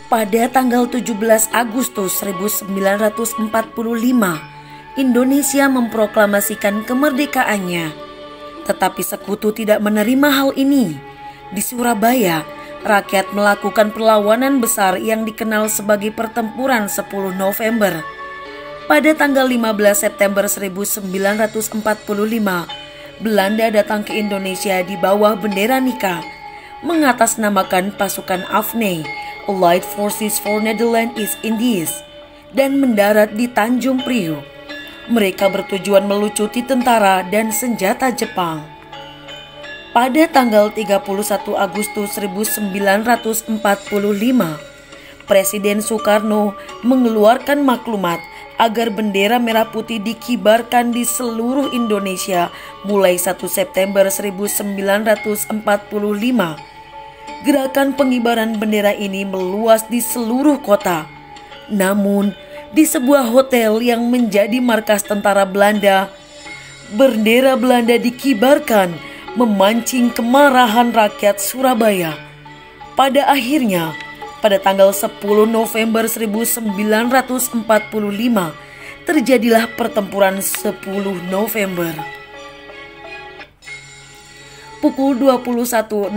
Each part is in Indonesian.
Pada tanggal 17 Agustus 1945, Indonesia memproklamasikan kemerdekaannya. Tetapi sekutu tidak menerima hal ini. Di Surabaya, rakyat melakukan perlawanan besar yang dikenal sebagai Pertempuran 10 November. Pada tanggal 15 September 1945, Belanda datang ke Indonesia di bawah bendera Nika, mengatasnamakan pasukan AFNE, Allied Forces for Netherlands East Indies, dan mendarat di Tanjung Priok. Mereka bertujuan melucuti tentara dan senjata Jepang. Pada tanggal 31 Agustus 1945, Presiden Soekarno mengeluarkan maklumat agar bendera merah putih dikibarkan di seluruh Indonesia mulai 1 September 1945. Gerakan pengibaran bendera ini meluas di seluruh kota. Namun, di sebuah hotel yang menjadi markas tentara Belanda, bendera Belanda dikibarkan, memancing kemarahan rakyat Surabaya. Pada akhirnya, pada tanggal 10 November 1945, terjadilah pertempuran 10 November. Pukul 21.00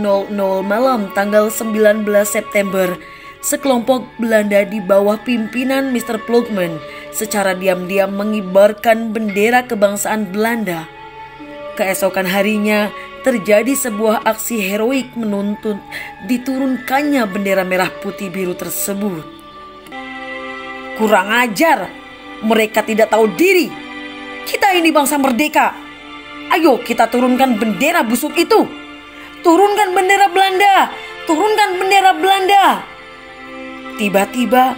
malam tanggal 19 September, sekelompok Belanda di bawah pimpinan Mr. Plugman secara diam-diam mengibarkan bendera kebangsaan Belanda. Keesokan harinya terjadi sebuah aksi heroik menuntut diturunkannya bendera merah putih biru tersebut. Kurang ajar, mereka tidak tahu diri. Kita ini bangsa merdeka. Ayo kita turunkan bendera busuk itu. Turunkan bendera Belanda. Turunkan bendera Belanda. Tiba-tiba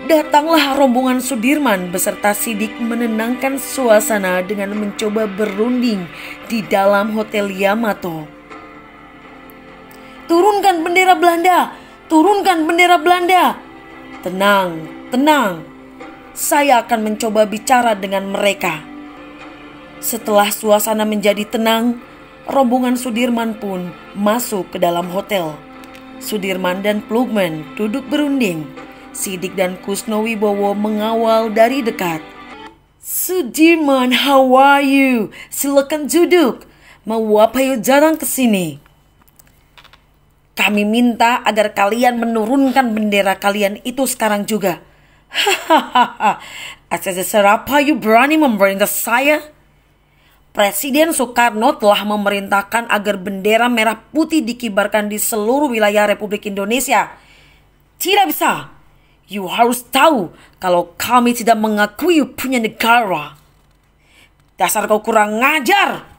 datanglah rombongan Sudirman beserta Sidik menenangkan suasana dengan mencoba berunding di dalam Hotel Yamato. Turunkan bendera Belanda. Turunkan bendera Belanda. Tenang, tenang. Saya akan mencoba bicara dengan mereka. Setelah suasana menjadi tenang, rombongan Sudirman pun masuk ke dalam hotel. Sudirman dan Plugman duduk berunding. Sidik dan Kusnowibowo mengawal dari dekat. Sudirman, how are you? Silakan duduk. Mau apa yuk jarang kesini? Kami minta agar kalian menurunkan bendera kalian itu sekarang juga. Hahaha, apa you berani memerintah saya? Presiden Soekarno telah memerintahkan agar bendera merah putih dikibarkan di seluruh wilayah Republik Indonesia. Tidak bisa. You harus tahu kalau kami tidak mengakui punya negara. Dasar kau kurang ngajar.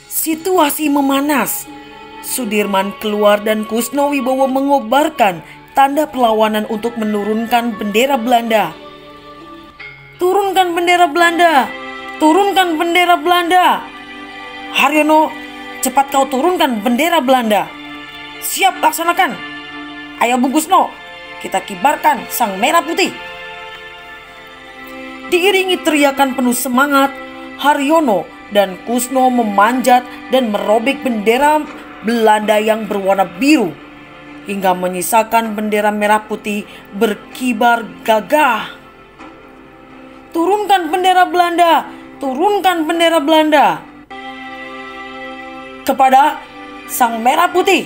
Situasi memanas. Sudirman keluar dan Kusnowibowo mengobarkan tanda perlawanan untuk menurunkan bendera Belanda. Turunkan bendera Belanda. Turunkan bendera Belanda. Haryono, cepat kau turunkan bendera Belanda. Siap, laksanakan. Ayo Bung Kusno, kita kibarkan sang merah putih. Diiringi teriakan penuh semangat, Haryono dan Kusno memanjat dan merobek bendera Belanda yang berwarna biru hingga menyisakan bendera merah putih berkibar gagah. Turunkan bendera Belanda. Turunkan bendera Belanda. Kepada sang merah putih,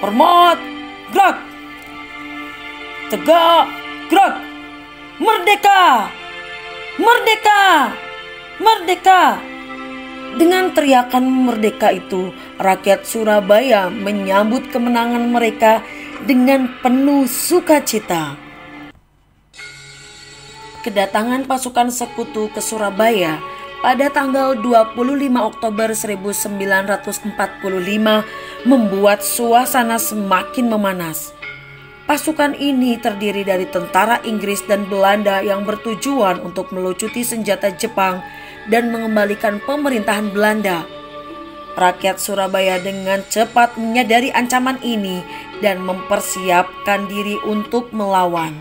hormat, gerak. Tegak, gerak. Merdeka! Merdeka! Merdeka! Dengan teriakan merdeka itu, rakyat Surabaya menyambut kemenangan mereka dengan penuh sukacita. Kedatangan pasukan sekutu ke Surabaya pada tanggal 25 Oktober 1945 membuat suasana semakin memanas. Pasukan ini terdiri dari tentara Inggris dan Belanda yang bertujuan untuk melucuti senjata Jepang dan mengembalikan pemerintahan Belanda. Rakyat Surabaya dengan cepat menyadari ancaman ini dan mempersiapkan diri untuk melawan.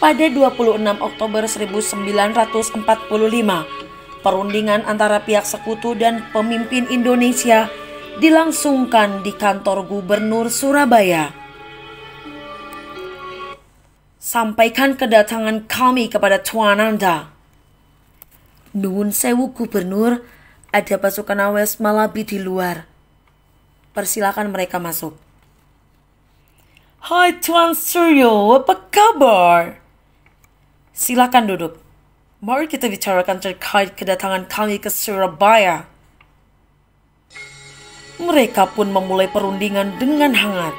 Pada 26 Oktober 1945, perundingan antara pihak sekutu dan pemimpin Indonesia dilangsungkan di kantor Gubernur Surabaya. Sampaikan kedatangan kami kepada Tuan Anda. Nuwun sewu Gubernur, ada pasukan AWS Malabi di luar. Persilakan mereka masuk. Hai Tuan Suryo, apa kabar? Silakan duduk. Mari kita bicarakan terkait kedatangan kami ke Surabaya. Mereka pun memulai perundingan dengan hangat.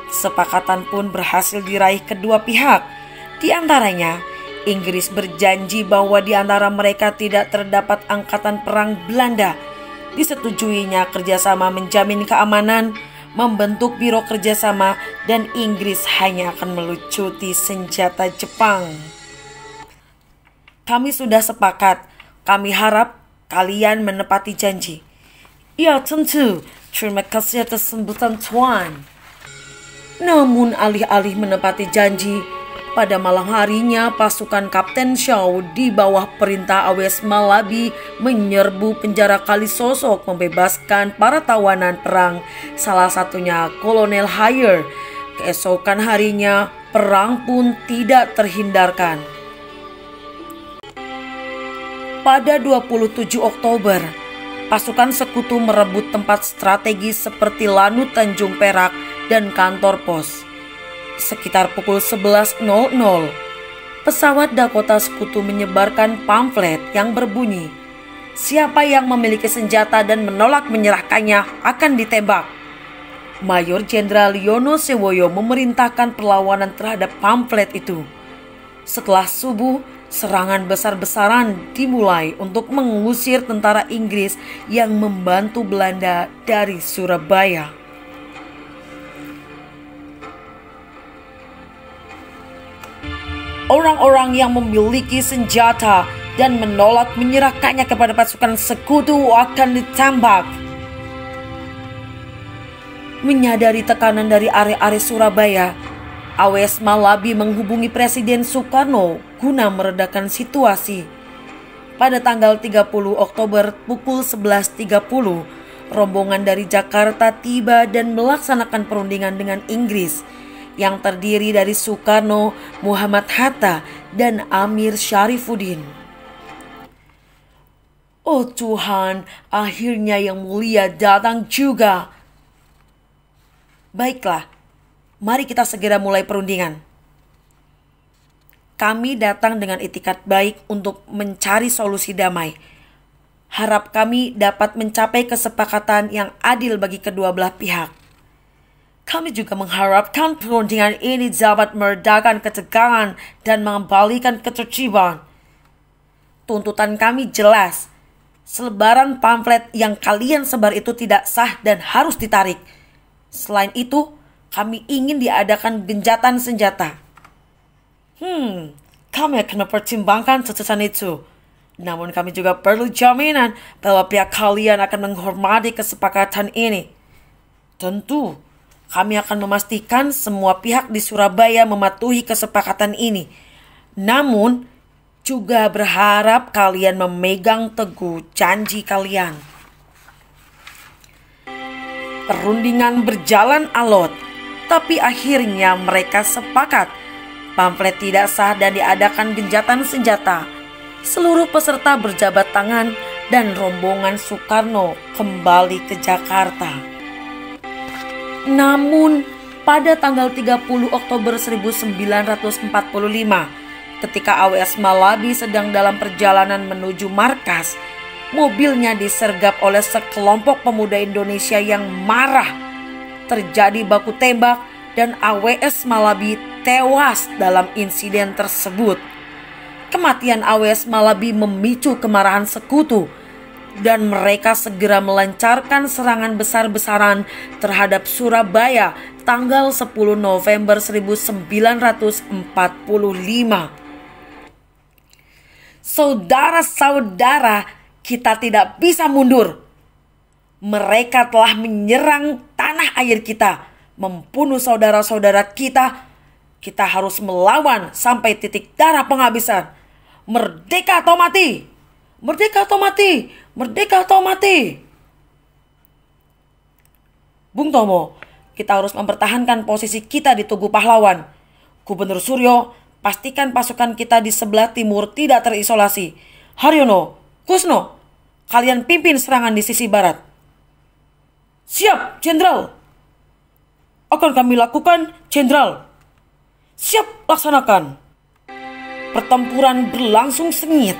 Kesepakatan pun berhasil diraih kedua pihak. Di antaranya, Inggris berjanji bahwa di antara mereka tidak terdapat angkatan perang Belanda. Disetujuinya kerjasama menjamin keamanan, membentuk biro kerjasama, dan Inggris hanya akan melucuti senjata Jepang. Kami sudah sepakat. Kami harap kalian menepati janji. Ya tentu. Terima kasih atas sambutan Tuan. Namun alih-alih menepati janji, pada malam harinya pasukan Kapten Shaw di bawah perintah AWS Malabi menyerbu penjara Kalisosok, membebaskan para tawanan perang, salah satunya Kolonel Hayer. Keesokan harinya perang pun tidak terhindarkan. Pada 27 Oktober, pasukan sekutu merebut tempat strategis seperti Lanut Tanjung Perak dan kantor pos. Sekitar pukul 11.00, pesawat Dakota sekutu menyebarkan pamflet yang berbunyi, "Siapa yang memiliki senjata dan menolak menyerahkannya akan ditembak." Mayor Jenderal Yono Sewoyo memerintahkan perlawanan terhadap pamflet itu. Setelah subuh, serangan besar-besaran dimulai untuk mengusir tentara Inggris yang membantu Belanda dari Surabaya. Orang-orang yang memiliki senjata dan menolak menyerahkannya kepada pasukan sekutu akan ditembak. Menyadari tekanan dari area-area Surabaya, AWS Malabi menghubungi Presiden Soekarno guna meredakan situasi. Pada tanggal 30 Oktober pukul 11.30, rombongan dari Jakarta tiba dan melaksanakan perundingan dengan Inggris yang terdiri dari Soekarno, Muhammad Hatta, dan Amir Syarifuddin. Oh Tuhan, akhirnya Yang Mulia datang juga. Baiklah, mari kita segera mulai perundingan. Kami datang dengan itikat baik untuk mencari solusi damai. Harap kami dapat mencapai kesepakatan yang adil bagi kedua belah pihak. Kami juga mengharapkan perundingan ini dapat meredakan ketegangan dan mengembalikan ketertiban. Tuntutan kami jelas. Selebaran pamflet yang kalian sebar itu tidak sah dan harus ditarik. Selain itu, kami ingin diadakan gencatan senjata. Kami akan mempertimbangkan putusan itu. Namun kami juga perlu jaminan bahwa pihak kalian akan menghormati kesepakatan ini. Tentu, kami akan memastikan semua pihak di Surabaya mematuhi kesepakatan ini. Namun, juga berharap kalian memegang teguh janji kalian. Perundingan berjalan alot, tapi akhirnya mereka sepakat. Pamflet tidak sah dan diadakan gencatan senjata. Seluruh peserta berjabat tangan dan rombongan Soekarno kembali ke Jakarta. Namun, pada tanggal 30 Oktober 1945, ketika AWS Malabi sedang dalam perjalanan menuju markas, mobilnya disergap oleh sekelompok pemuda Indonesia yang marah. Terjadi baku tembak dan AWS Malabi tewas dalam insiden tersebut. Kematian AWS Malabi memicu kemarahan sekutu dan mereka segera melancarkan serangan besar-besaran terhadap Surabaya tanggal 10 November 1945. Saudara-saudara, kita tidak bisa mundur. Mereka telah menyerang tanah air kita, membunuh saudara-saudara kita, Kita harus melawan sampai titik darah penghabisan. Merdeka atau mati! Merdeka atau mati! Merdeka atau mati! Bung Tomo, kita harus mempertahankan posisi kita di Tugu Pahlawan. Gubernur Suryo, pastikan pasukan kita di sebelah timur tidak terisolasi. Haryono, Kusno, kalian pimpin serangan di sisi barat. Siap, Jenderal. Akan kami lakukan, Jenderal. Siap, laksanakan. Pertempuran berlangsung sengit.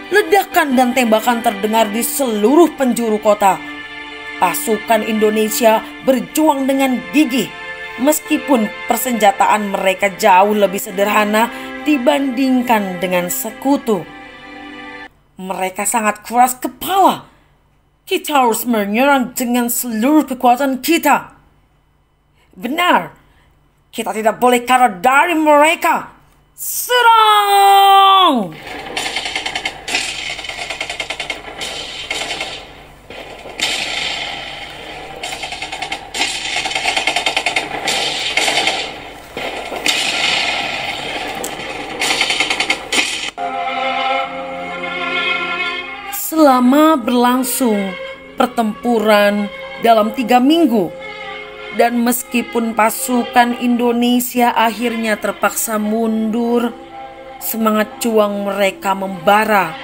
Ledakan dan tembakan terdengar di seluruh penjuru kota. Pasukan Indonesia berjuang dengan gigih, meskipun persenjataan mereka jauh lebih sederhana dibandingkan dengan sekutu. Mereka sangat keras kepala. Kita harus menyerang dengan seluruh kekuatan kita. Benar, kita tidak boleh kalah dari mereka. Serang! Selama berlangsung pertempuran dalam 3 minggu, dan meskipun pasukan Indonesia akhirnya terpaksa mundur, semangat juang mereka membara.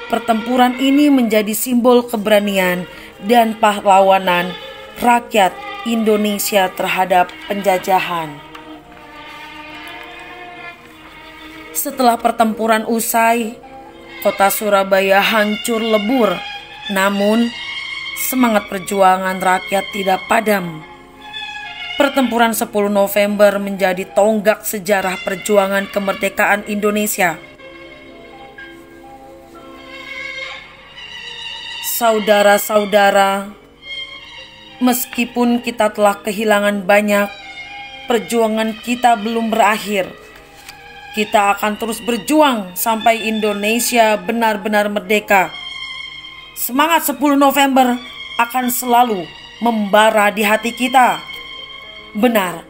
Pertempuran ini menjadi simbol keberanian dan pahlawanan rakyat Indonesia terhadap penjajahan. Setelah pertempuran usai, kota Surabaya hancur lebur, namun semangat perjuangan rakyat tidak padam. Pertempuran 10 November menjadi tonggak sejarah perjuangan kemerdekaan Indonesia. Saudara-saudara, meskipun kita telah kehilangan banyak, perjuangan kita belum berakhir. Kita akan terus berjuang sampai Indonesia benar-benar merdeka. Semangat 10 November akan selalu membara di hati kita. Benar,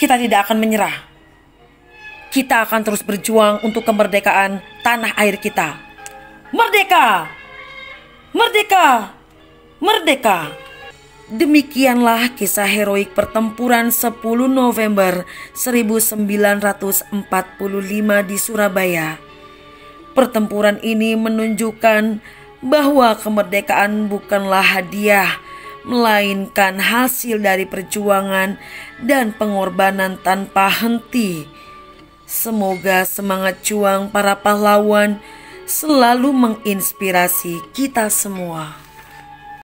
kita tidak akan menyerah. Kita akan terus berjuang untuk kemerdekaan tanah air kita. Merdeka! Merdeka! Merdeka! Demikianlah kisah heroik pertempuran 10 November 1945 di Surabaya. Pertempuran ini menunjukkan bahwa kemerdekaan bukanlah hadiah, melainkan hasil dari perjuangan dan pengorbanan tanpa henti. Semoga semangat juang para pahlawan selalu menginspirasi kita semua.